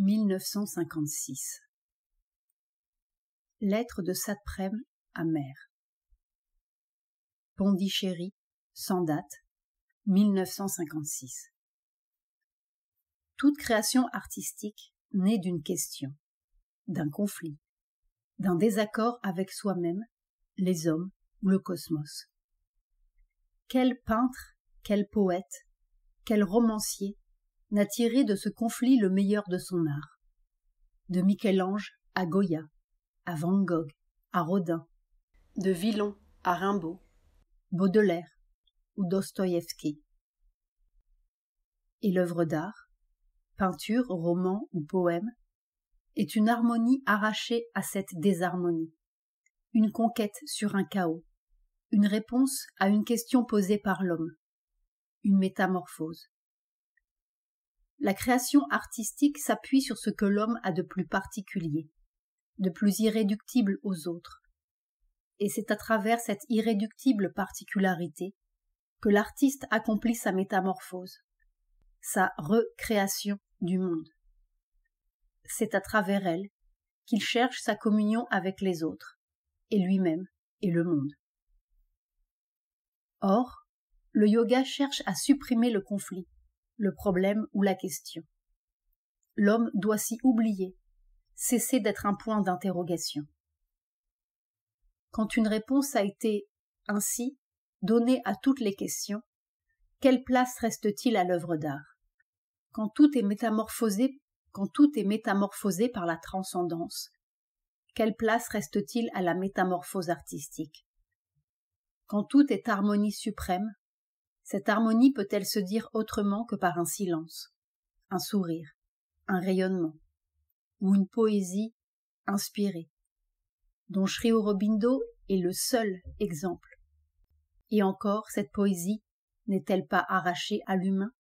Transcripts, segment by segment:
1956. Lettre de Satprem à Mère. Pondichéry, sans date, 1956. Toute création artistique naît d'une question, d'un conflit, d'un désaccord avec soi-même, les hommes ou le cosmos. Quel peintre, quel poète, quel romancier n'a tiré de ce conflit le meilleur de son art? De Michel-Ange à Goya, à Van Gogh, à Rodin, de Villon à Rimbaud, Baudelaire ou Dostoïevski. Et l'œuvre d'art, peinture, roman ou poème, est une harmonie arrachée à cette désharmonie, une conquête sur un chaos, une réponse à une question posée par l'homme, une métamorphose. La création artistique s'appuie sur ce que l'homme a de plus particulier, de plus irréductible aux autres. Et c'est à travers cette irréductible particularité que l'artiste accomplit sa métamorphose, sa recréation du monde. C'est à travers elle qu'il cherche sa communion avec les autres, et lui-même et le monde. Or, le yoga cherche à supprimer le conflit, le problème ou la question. L'homme doit s'y oublier, cesser d'être un point d'interrogation. Quand une réponse a été, ainsi, donnée à toutes les questions, quelle place reste-t-il à l'œuvre d'art? Quand tout est métamorphosé par la transcendance, quelle place reste-t-il à la métamorphose artistique? Quand tout est harmonie suprême, cette harmonie peut-elle se dire autrement que par un silence, un sourire, un rayonnement, ou une poésie inspirée, dont Sri Aurobindo est le seul exemple? Et encore, cette poésie n'est-elle pas arrachée à l'humain?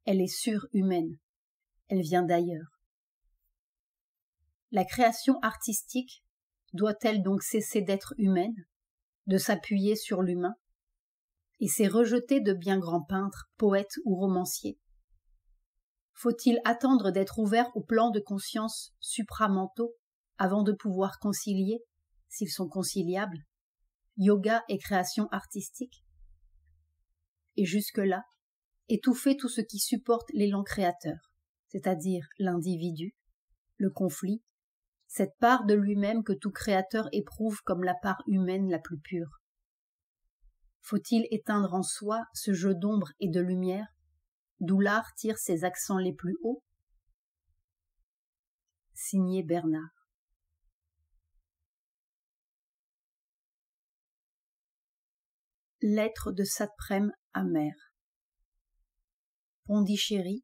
Elle est surhumaine, elle vient d'ailleurs. La création artistique doit-elle donc cesser d'être humaine, de s'appuyer sur l'humain? Et c'est rejeté de bien grands peintres, poètes ou romanciers? Faut-il attendre d'être ouvert aux plans de conscience supramentaux avant de pouvoir concilier, s'ils sont conciliables, yoga et création artistique? Et jusque-là, étouffer tout ce qui supporte l'élan créateur, c'est-à-dire l'individu, le conflit, cette part de lui-même que tout créateur éprouve comme la part humaine la plus pure. Faut-il éteindre en soi ce jeu d'ombre et de lumière, d'où l'art tire ses accents les plus hauts? Signé Bernard. Lettre de Satprem à Mère. Pondichéry,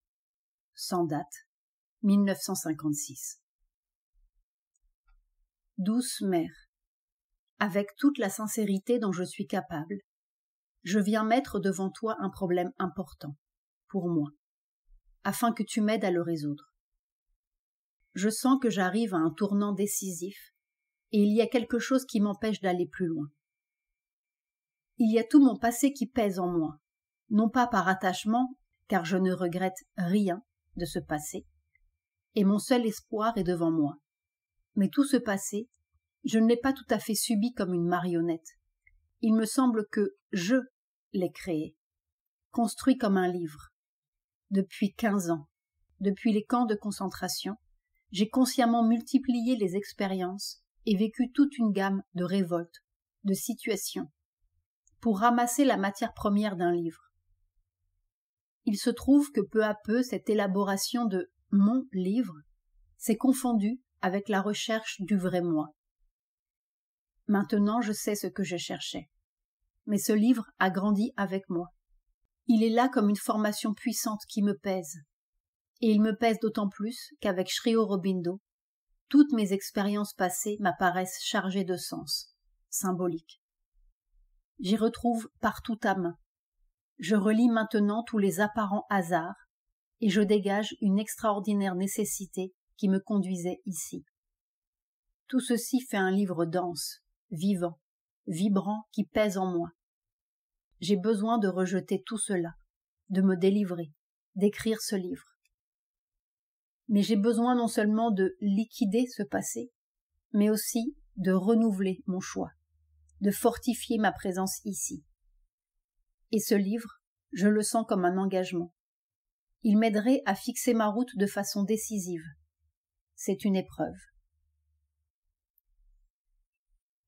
sans date, 1956. Douce mère, avec toute la sincérité dont je suis capable, je viens mettre devant toi un problème important, pour moi, afin que tu m'aides à le résoudre. Je sens que j'arrive à un tournant décisif, et il y a quelque chose qui m'empêche d'aller plus loin. Il y a tout mon passé qui pèse en moi, non pas par attachement, car je ne regrette rien de ce passé, et mon seul espoir est devant moi. Mais tout ce passé, je ne l'ai pas tout à fait subi comme une marionnette. Il me semble que je l'ai créé, construit comme un livre. Depuis 15 ans, depuis les camps de concentration, j'ai consciemment multiplié les expériences et vécu toute une gamme de révoltes, de situations, pour ramasser la matière première d'un livre. Il se trouve que peu à peu, cette élaboration de mon livre s'est confondue avec la recherche du vrai moi. Maintenant, je sais ce que je cherchais. Mais ce livre a grandi avec moi. Il est là comme une formation puissante qui me pèse. Et il me pèse d'autant plus qu'avec Sri Aurobindo, toutes mes expériences passées m'apparaissent chargées de sens, symboliques. J'y retrouve partout ta main. Je relis maintenant tous les apparents hasards et je dégage une extraordinaire nécessité qui me conduisait ici. Tout ceci fait un livre dense, vivant, vibrant qui pèse en moi. J'ai besoin de rejeter tout cela, de me délivrer, d'écrire ce livre. Mais j'ai besoin non seulement de liquider ce passé, mais aussi de renouveler mon choix, de fortifier ma présence ici. Et ce livre, je le sens comme un engagement. Il m'aiderait à fixer ma route de façon décisive. C'est une épreuve.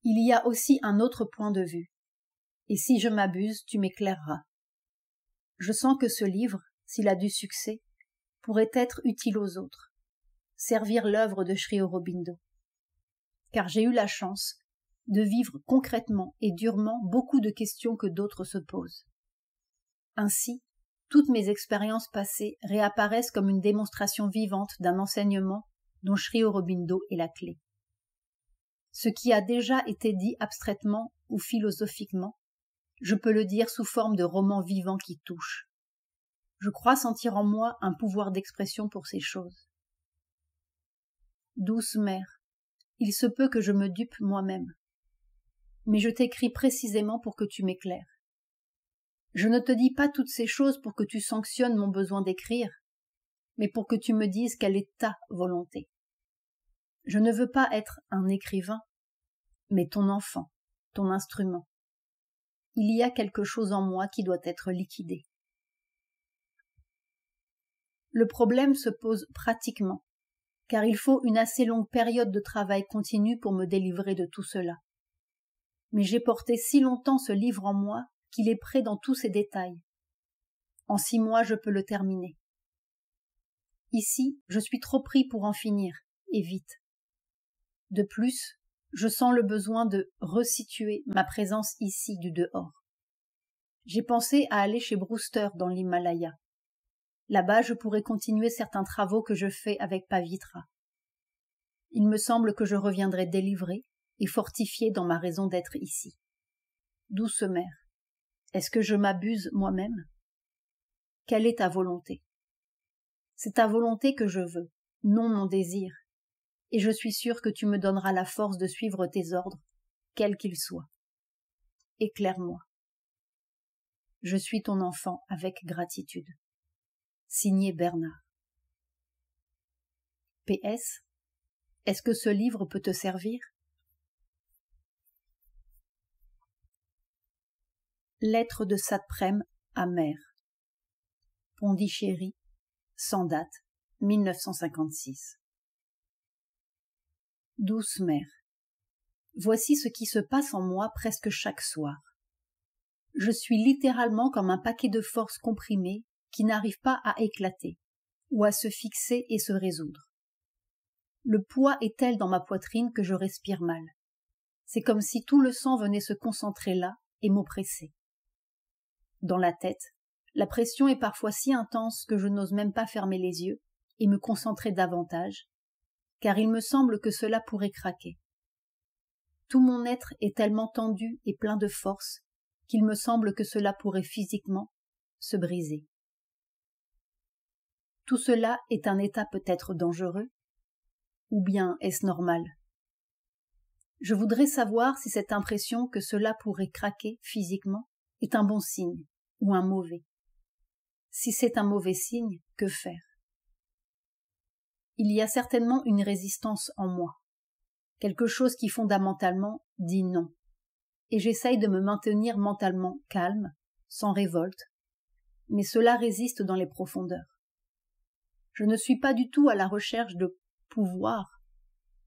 Il y a aussi un autre point de vue. Et si je m'abuse, tu m'éclaireras. Je sens que ce livre, s'il a du succès, pourrait être utile aux autres, servir l'œuvre de Sri Aurobindo. Car j'ai eu la chance de vivre concrètement et durement beaucoup de questions que d'autres se posent. Ainsi, toutes mes expériences passées réapparaissent comme une démonstration vivante d'un enseignement dont Sri Aurobindo est la clé. Ce qui a déjà été dit abstraitement ou philosophiquement, je peux le dire sous forme de roman vivant qui touche. Je crois sentir en moi un pouvoir d'expression pour ces choses. Douce mère, il se peut que je me dupe moi-même. Mais je t'écris précisément pour que tu m'éclaires. Je ne te dis pas toutes ces choses pour que tu sanctionnes mon besoin d'écrire, mais pour que tu me dises quelle est ta volonté. Je ne veux pas être un écrivain, mais ton enfant, ton instrument. Il y a quelque chose en moi qui doit être liquidé. Le problème se pose pratiquement, car il faut une assez longue période de travail continu pour me délivrer de tout cela. Mais j'ai porté si longtemps ce livre en moi qu'il est prêt dans tous ses détails. En 6 mois, je peux le terminer. Ici, je suis trop pris pour en finir, et vite. De plus, je sens le besoin de resituer ma présence ici du dehors. J'ai pensé à aller chez Brewster dans l'Himalaya. Là-bas, je pourrais continuer certains travaux que je fais avec Pavitra. Il me semble que je reviendrai délivrée et fortifiée dans ma raison d'être ici. Douce mère, est-ce que je m'abuse moi-même? Quelle est ta volonté? C'est ta volonté que je veux, non mon désir, et je suis sûre que tu me donneras la force de suivre tes ordres, quels qu'ils soient. Éclaire-moi. Je suis ton enfant avec gratitude. Signé Bernard. PS. Est-ce que ce livre peut te servir? Lettre de Satprem à mère. Pondichéry, sans date, 1956. Douce mère, voici ce qui se passe en moi presque chaque soir. Je suis littéralement comme un paquet de force comprimé qui n'arrive pas à éclater, ou à se fixer et se résoudre. Le poids est tel dans ma poitrine que je respire mal. C'est comme si tout le sang venait se concentrer là et m'oppresser. Dans la tête, la pression est parfois si intense que je n'ose même pas fermer les yeux et me concentrer davantage, car il me semble que cela pourrait craquer. Tout mon être est tellement tendu et plein de force qu'il me semble que cela pourrait physiquement se briser. Tout cela est un état peut-être dangereux, ou bien est-ce normal? Je voudrais savoir si cette impression que cela pourrait craquer physiquement est un bon signe ou un mauvais. Si c'est un mauvais signe, que faire? Il y a certainement une résistance en moi, quelque chose qui fondamentalement dit non, et j'essaye de me maintenir mentalement calme, sans révolte, mais cela résiste dans les profondeurs. Je ne suis pas du tout à la recherche de pouvoir,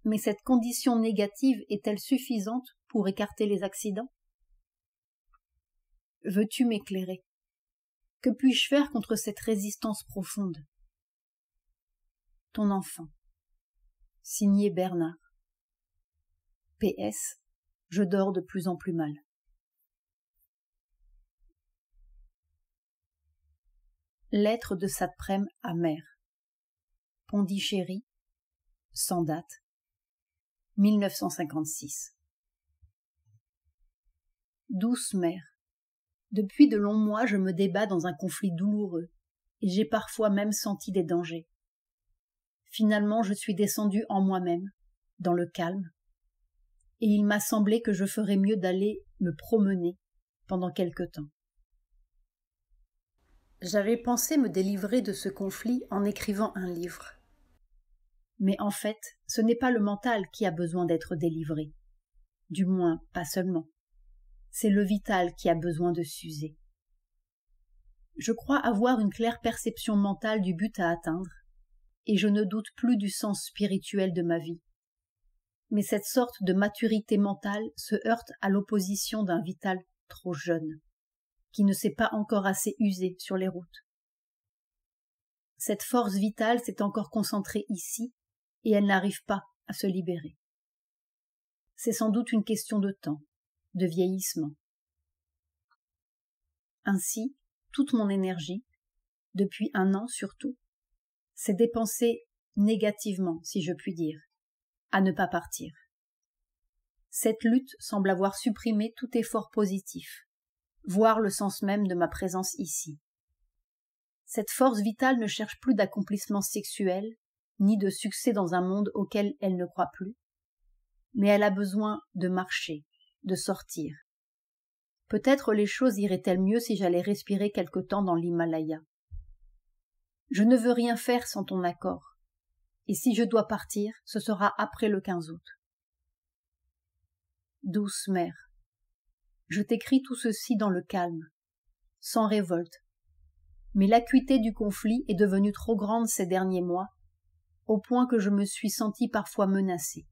mais cette condition négative est-elle suffisante pour écarter les accidents? Veux-tu m'éclairer? Que puis-je faire contre cette résistance profonde? Ton enfant. Signé Bernard. PS. Je dors de plus en plus mal. Lettre de Satprem à mère. Pondichéry, sans date, 1956. Douce mère, depuis de longs mois je me débats dans un conflit douloureux, et j'ai parfois même senti des dangers. Finalement je suis descendue en moi-même, dans le calme, et il m'a semblé que je ferais mieux d'aller me promener pendant quelque temps. J'avais pensé me délivrer de ce conflit en écrivant un livre. Mais en fait, ce n'est pas le mental qui a besoin d'être délivré. Du moins, pas seulement. C'est le vital qui a besoin de s'user. Je crois avoir une claire perception mentale du but à atteindre, et je ne doute plus du sens spirituel de ma vie. Mais cette sorte de maturité mentale se heurte à l'opposition d'un vital trop jeune, qui ne s'est pas encore assez usé sur les routes. Cette force vitale s'est encore concentrée ici, et elle n'arrive pas à se libérer. C'est sans doute une question de temps, de vieillissement. Ainsi, toute mon énergie, depuis 1 an surtout, s'est dépensée négativement, si je puis dire, à ne pas partir. Cette lutte semble avoir supprimé tout effort positif, voire le sens même de ma présence ici. Cette force vitale ne cherche plus d'accomplissement sexuel, ni de succès dans un monde auquel elle ne croit plus, mais elle a besoin de marcher, de sortir. Peut-être les choses iraient-elles mieux si j'allais respirer quelque temps dans l'Himalaya. Je ne veux rien faire sans ton accord, et si je dois partir, ce sera après le 15 août. Douce mère, je t'écris tout ceci dans le calme, sans révolte, mais l'acuité du conflit est devenue trop grande ces derniers mois, au point que je me suis sentie parfois menacée.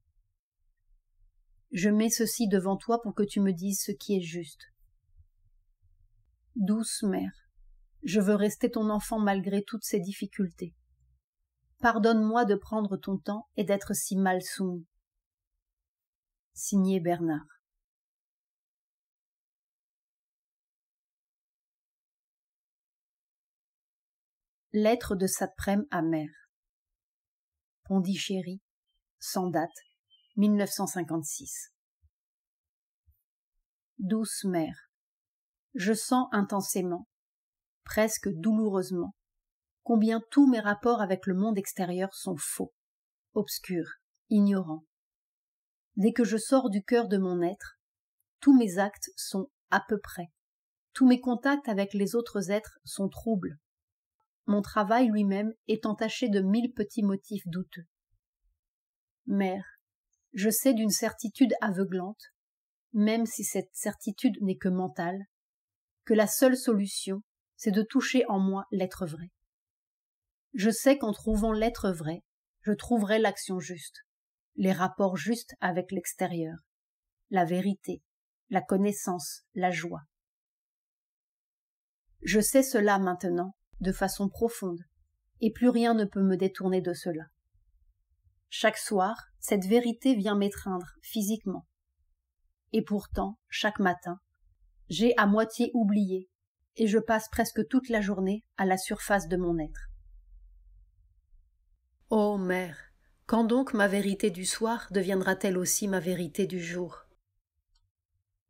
Je mets ceci devant toi pour que tu me dises ce qui est juste. Douce mère, je veux rester ton enfant malgré toutes ces difficultés. Pardonne-moi de prendre ton temps et d'être si mal soumis. Signé Bernard. Lettre de Satprem à mère. Pondichéry, sans date, 1956. Douce mère, je sens intensément, presque douloureusement, combien tous mes rapports avec le monde extérieur sont faux, obscurs, ignorants. Dès que je sors du cœur de mon être, tous mes actes sont à peu près. Tous mes contacts avec les autres êtres sont troubles. Mon travail lui-même est entaché de 1000 petits motifs douteux. Mère, je sais d'une certitude aveuglante, même si cette certitude n'est que mentale, que la seule solution, c'est de toucher en moi l'être vrai. Je sais qu'en trouvant l'être vrai, je trouverai l'action juste, les rapports justes avec l'extérieur, la vérité, la connaissance, la joie. Je sais cela maintenant, de façon profonde, et plus rien ne peut me détourner de cela. Chaque soir, cette vérité vient m'étreindre physiquement. Et pourtant, chaque matin, j'ai à moitié oublié, et je passe presque toute la journée à la surface de mon être. Ô mère, quand donc ma vérité du soir deviendra-t-elle aussi ma vérité du jour?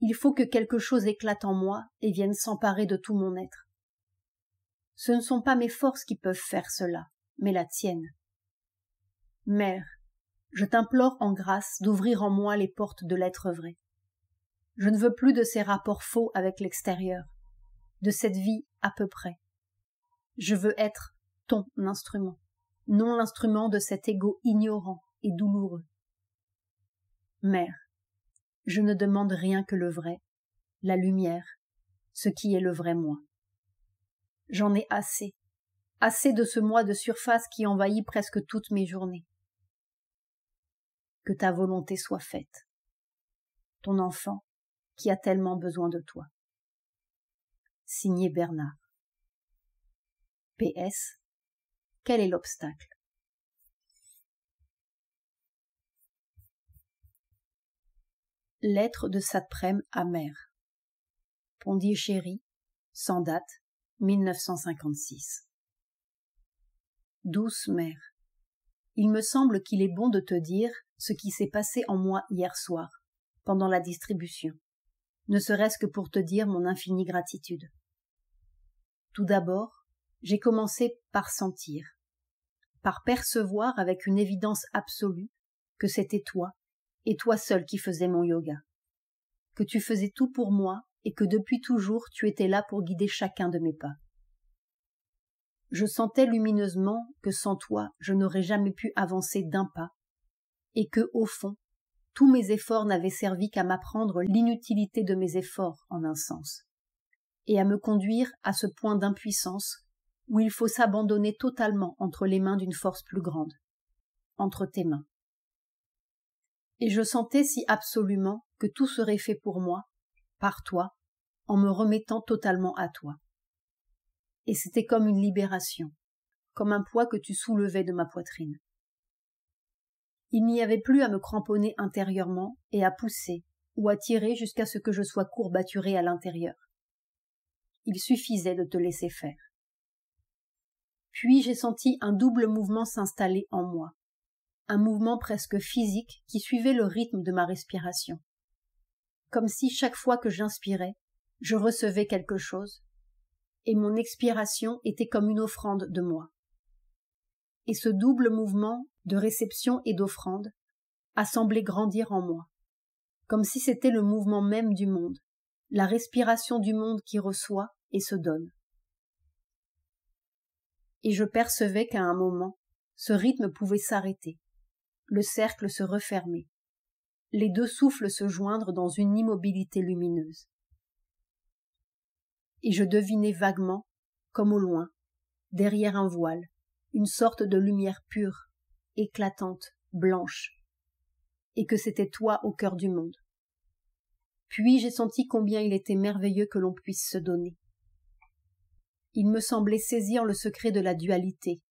Il faut que quelque chose éclate en moi et vienne s'emparer de tout mon être. Ce ne sont pas mes forces qui peuvent faire cela, mais la tienne. Mère, je t'implore en grâce d'ouvrir en moi les portes de l'être vrai. Je ne veux plus de ces rapports faux avec l'extérieur, de cette vie à peu près. Je veux être ton instrument, non l'instrument de cet ego ignorant et douloureux. Mère, je ne demande rien que le vrai, la lumière, ce qui est le vrai moi. J'en ai assez, assez de ce moi de surface qui envahit presque toutes mes journées. Que ta volonté soit faite. Ton enfant qui a tellement besoin de toi. Signé Bernard. PS. Quel est l'obstacle? Lettre de Satprem à mère. Pondichéry, sans date, 1956. Douce mère, il me semble qu'il est bon de te dire ce qui s'est passé en moi hier soir, pendant la distribution, ne serait-ce que pour te dire mon infinie gratitude. Tout d'abord, j'ai commencé par sentir, par percevoir avec une évidence absolue que c'était toi, et toi seul qui faisais mon yoga, que tu faisais tout pour moi et que depuis toujours tu étais là pour guider chacun de mes pas. Je sentais lumineusement que sans toi, je n'aurais jamais pu avancer d'un pas, et que, au fond, tous mes efforts n'avaient servi qu'à m'apprendre l'inutilité de mes efforts en un sens, et à me conduire à ce point d'impuissance où il faut s'abandonner totalement entre les mains d'une force plus grande, entre tes mains. Et je sentais si absolument que tout serait fait pour moi, par toi, en me remettant totalement à toi. Et c'était comme une libération, comme un poids que tu soulevais de ma poitrine. Il n'y avait plus à me cramponner intérieurement et à pousser ou à tirer jusqu'à ce que je sois courbaturée à l'intérieur. Il suffisait de te laisser faire. Puis j'ai senti un double mouvement s'installer en moi, un mouvement presque physique qui suivait le rythme de ma respiration. Comme si chaque fois que j'inspirais, je recevais quelque chose, et mon expiration était comme une offrande de moi. Et ce double mouvement de réception et d'offrande a semblé grandir en moi, comme si c'était le mouvement même du monde, la respiration du monde qui reçoit et se donne. Et je percevais qu'à un moment, ce rythme pouvait s'arrêter, le cercle se refermer, les deux souffles se joindre dans une immobilité lumineuse. Et je devinais vaguement, comme au loin, derrière un voile, une sorte de lumière pure, éclatante, blanche, et que c'était toi au cœur du monde. Puis j'ai senti combien il était merveilleux que l'on puisse se donner. Il me semblait saisir le secret de la dualité,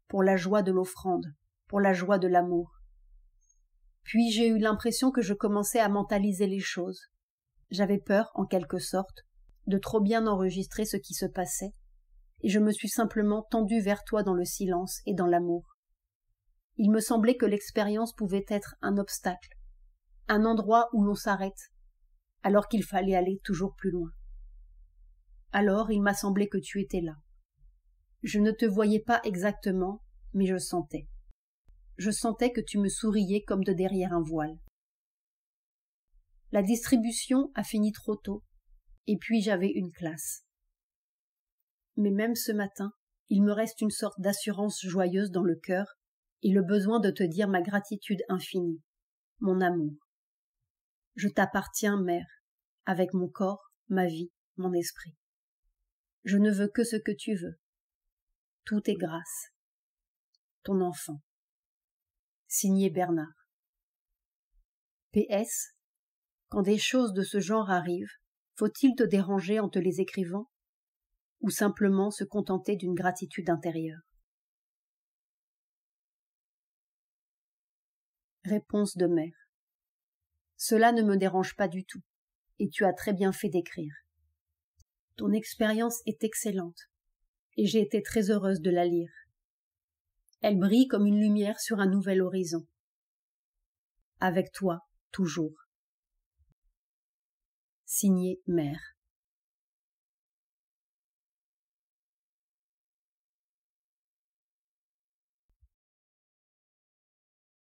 pour la joie de l'offrande, pour la joie de l'amour. Puis j'ai eu l'impression que je commençais à mentaliser les choses. J'avais peur, en quelque sorte, de trop bien enregistrer ce qui se passait, et je me suis simplement tendue vers toi dans le silence et dans l'amour. Il me semblait que l'expérience pouvait être un obstacle, un endroit où l'on s'arrête, alors qu'il fallait aller toujours plus loin. Alors il m'a semblé que tu étais là. Je ne te voyais pas exactement, mais je sentais. Je sentais que tu me souriais comme de derrière un voile. La distribution a fini trop tôt, et puis j'avais une classe. Mais même ce matin, il me reste une sorte d'assurance joyeuse dans le cœur et le besoin de te dire ma gratitude infinie, mon amour. Je t'appartiens, mère, avec mon corps, ma vie, mon esprit. Je ne veux que ce que tu veux. Tout est grâce. Ton enfant. Signé Bernard. PS. Quand des choses de ce genre arrivent, faut-il te déranger en te les écrivant, ou simplement se contenter d'une gratitude intérieure? Réponse de mère. Cela ne me dérange pas du tout, et tu as très bien fait d'écrire. Ton expérience est excellente, et j'ai été très heureuse de la lire. Elle brille comme une lumière sur un nouvel horizon. Avec toi, toujours. Signé Mère.